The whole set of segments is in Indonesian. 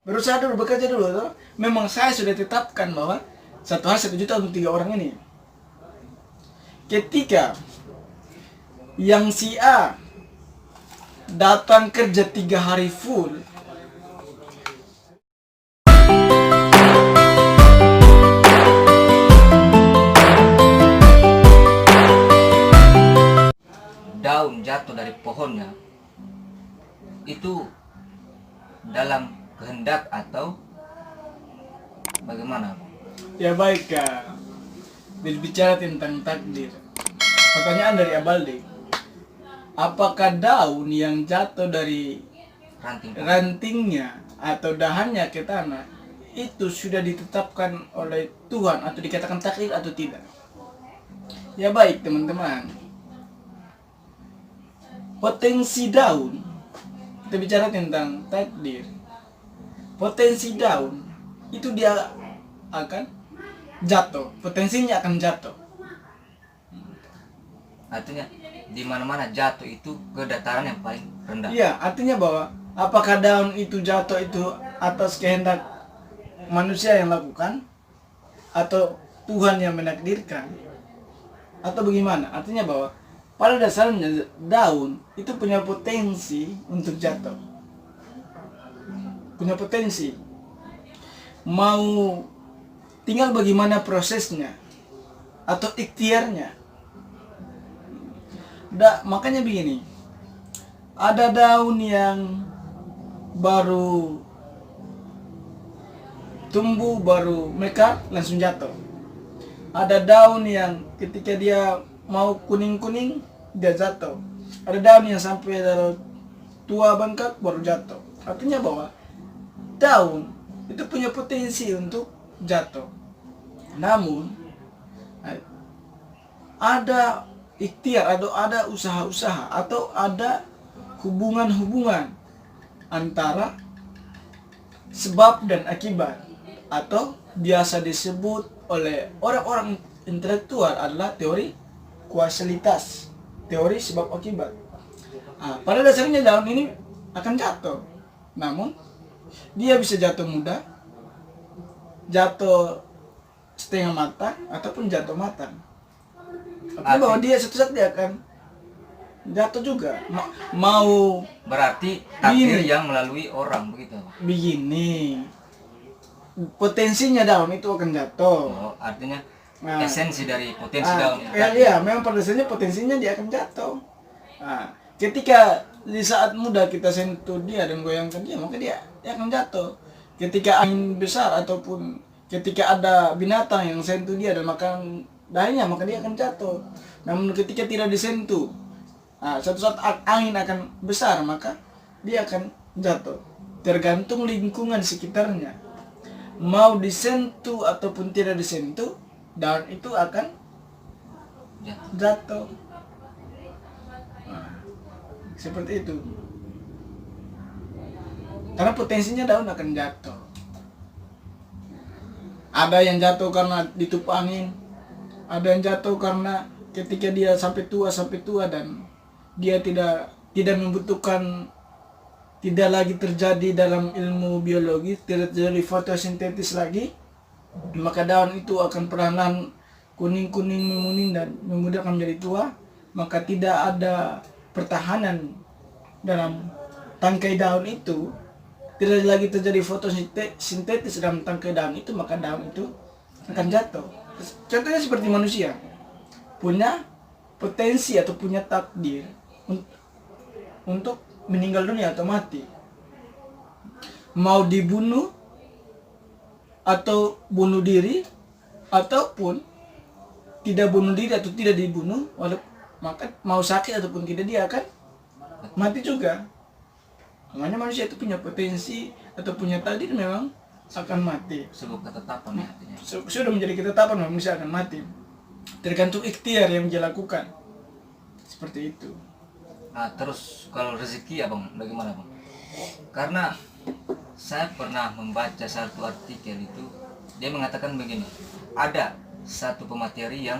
berusaha dulu, bekerja dulu toh. Memang saya sudah tetapkan bahwa satu hari 1 juta untuk 3 orang ini. Ketika yang si A datang kerja 3 hari full, daun jatuh dari pohonnya itu dalam kehendak atau bagaimana? ya baik Kak. Berbicara tentang takdir. Pertanyaan dari Abalde. Apakah daun yang jatuh dari rantingnya atau dahannya ke tanah itu sudah ditetapkan oleh Tuhan atau dikatakan takdir atau tidak? Ya baik teman-teman. Potensi daun, kita bicara tentang takdir. Potensi daun itu dia akan jatuh, potensinya akan jatuh. Artinya di mana-mana jatuh itu ke dataran yang paling rendah. Iya, artinya bahwa apakah daun itu jatuh itu atas kehendak manusia yang lakukan atau Tuhan yang menakdirkan atau bagaimana? Artinya bahwa pada dasarnya daun itu punya potensi untuk jatuh. Punya potensi. Mau tinggal bagaimana prosesnya atau ikhtiarnya. Makanya begini, ada daun yang baru tumbuh, baru mekar, langsung jatuh. Ada daun yang ketika dia mau kuning-kuning, dia jatuh. Ada daun yang sampai tua bengkak, baru jatuh. Artinya bahwa daun itu punya potensi untuk jatuh. Namun, ada ikhtiar atau ada usaha-usaha atau ada hubungan-hubungan antara sebab dan akibat, atau biasa disebut oleh orang-orang intelektual adalah teori kausalitas, teori sebab akibat. Pada dasarnya daun ini akan jatuh, namun dia bisa jatuh muda, jatuh setengah matang, ataupun jatuh matang. Artinya bahwa dia suatu saat dia akan jatuh juga. Mau Berarti takdir yang melalui orang begitu. begini, potensinya daun itu akan jatuh. Oh, artinya esensi dari potensi daun itu. Iya, memang pada dasarnya potensinya dia akan jatuh. Ketika di saat muda kita sentuh dia dan goyangkan dia, maka dia akan jatuh. Ketika angin besar ataupun ketika ada binatang yang sentuh dia dan makan dahinya, maka dia akan jatuh. Namun ketika tidak disentuh, suatu saat angin akan besar, maka dia akan jatuh. Tergantung lingkungan sekitarnya. Mau disentuh ataupun tidak disentuh, daun itu akan jatuh. Seperti itu. Karena potensinya daun akan jatuh. Ada yang jatuh karena ditiup angin, ada yang jatuh karena ketika dia sampai tua dan dia tidak membutuhkan, tidak lagi terjadi dalam ilmu biologi, tidak terjadi fotosintesis lagi, maka daun itu akan perlahan kuning-kuning menguning dan memudahkan menjadi tua, maka tidak ada pertahanan dalam tangkai daun itu, tidak lagi terjadi fotosintesis dalam tangkai daun itu, maka daun itu akan jatuh. Contohnya seperti manusia punya potensi atau punya takdir untuk meninggal dunia atau mati, mau dibunuh atau bunuh diri ataupun tidak bunuh diri atau tidak dibunuh, maka mau sakit ataupun tidak dia akan mati juga. Makanya manusia itu punya potensi atau punya takdir memang akan mati. Sebuah ketetapan artinya. Sudah menjadi ketetapan manusia akan mati. Tergantung ikhtiar yang dia lakukan. Seperti itu. Terus kalau rezeki abang bagaimana bang? Karena saya pernah membaca satu artikel itu, dia mengatakan begini, ada satu pemateri yang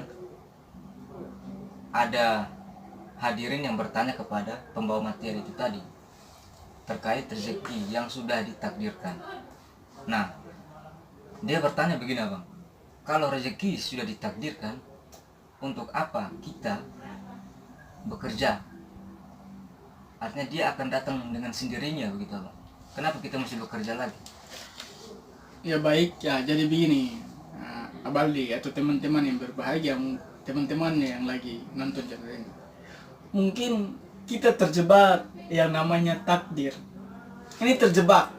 ada hadirin yang bertanya kepada pembawa materi itu tadi terkait rezeki yang sudah ditakdirkan. Nah, dia bertanya begini abang, kalau rezeki sudah ditakdirkan, untuk apa kita bekerja? Artinya dia akan datang dengan sendirinya begitu abang. Kenapa kita mesti bekerja lagi? Ya baik, ya jadi begini, Abaldi atau teman-teman yang berbahagia, teman-teman yang lagi nonton channel ini. Mungkin kita terjebak yang namanya takdir. Ini terjebak.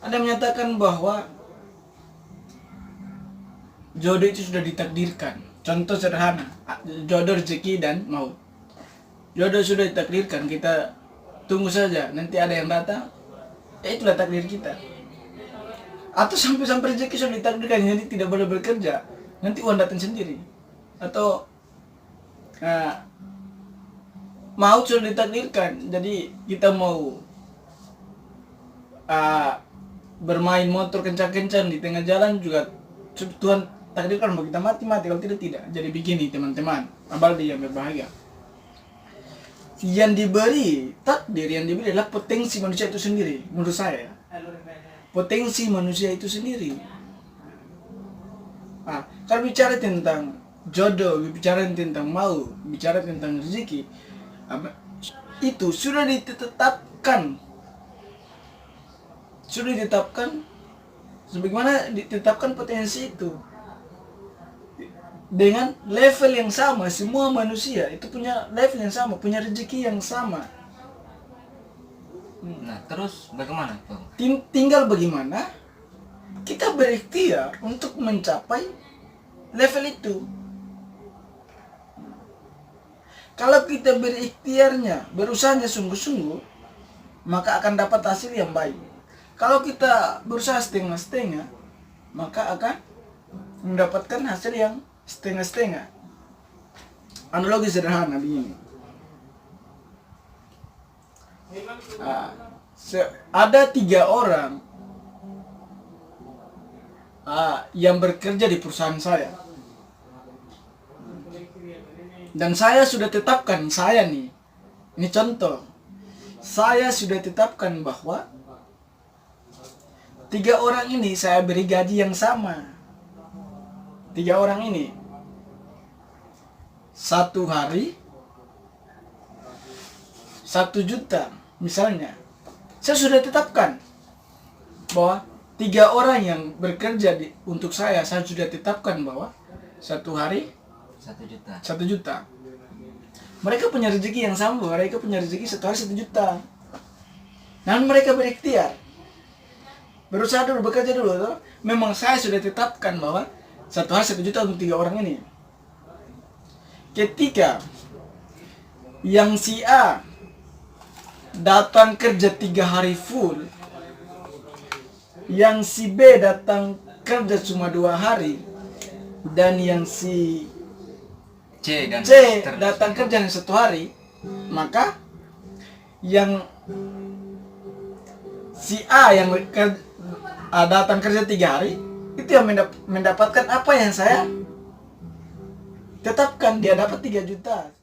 Ada menyatakan bahwa jodoh itu sudah ditakdirkan. Contoh sederhana, jodoh, rezeki, dan maut. Jodoh sudah ditakdirkan, kita tunggu saja, nanti ada yang datang, ya itulah takdir kita. Atau sampai rezeki sudah ditakdirkan, jadi tidak boleh bekerja, nanti uang datang sendiri. Atau maut sudah ditakdirkan, jadi kita mau bermain motor kencang-kencang di tengah jalan juga Tuhan takdirkan bahwa kita mati, kalau tidak. Jadi begini teman-teman, Abaldi yang berbahagia, yang diberi takdir, yang diberi adalah potensi manusia itu sendiri. Menurut saya, potensi manusia itu sendiri. Kalau bicara tentang jodoh, bicara tentang mau, bicara tentang rezeki, itu sudah ditetapkan, sebagaimana ditetapkan potensi itu dengan level yang sama. Semua manusia itu punya level yang sama, punya rezeki yang sama. Nah, terus bagaimana bang? Tinggal bagaimana kita berikhtiar untuk mencapai level itu. Kalau kita berikhtiarnya, berusahanya sungguh-sungguh, maka akan dapat hasil yang baik. Kalau kita berusaha setengah-setengah, maka akan mendapatkan hasil yang setengah-setengah. Analogi sederhana begini. Ada 3 orang yang bekerja di perusahaan saya. Dan saya sudah tetapkan, ini contoh, saya sudah tetapkan bahwa 3 orang ini saya beri gaji yang sama. 3 orang ini 1 hari 1 juta misalnya. Saya sudah tetapkan bahwa 3 orang yang bekerja untuk saya sudah tetapkan bahwa 1 hari 1 juta. Mereka punya rezeki yang sama, mereka punya rezeki 1 hari 1 juta. Dan mereka berikhtiar, berusaha dulu, bekerja dulu tuh. Memang saya sudah tetapkan bahwa 1 hari 1 juta untuk 3 orang ini. Ketika yang si A datang kerja 3 hari full, yang si B datang kerja cuma 2 hari, dan yang si C datang kerja 1 hari, maka yang si A yang datang kerja 3 hari itu yang mendapatkan apa yang saya tetapkan. Dia dapat 3 juta.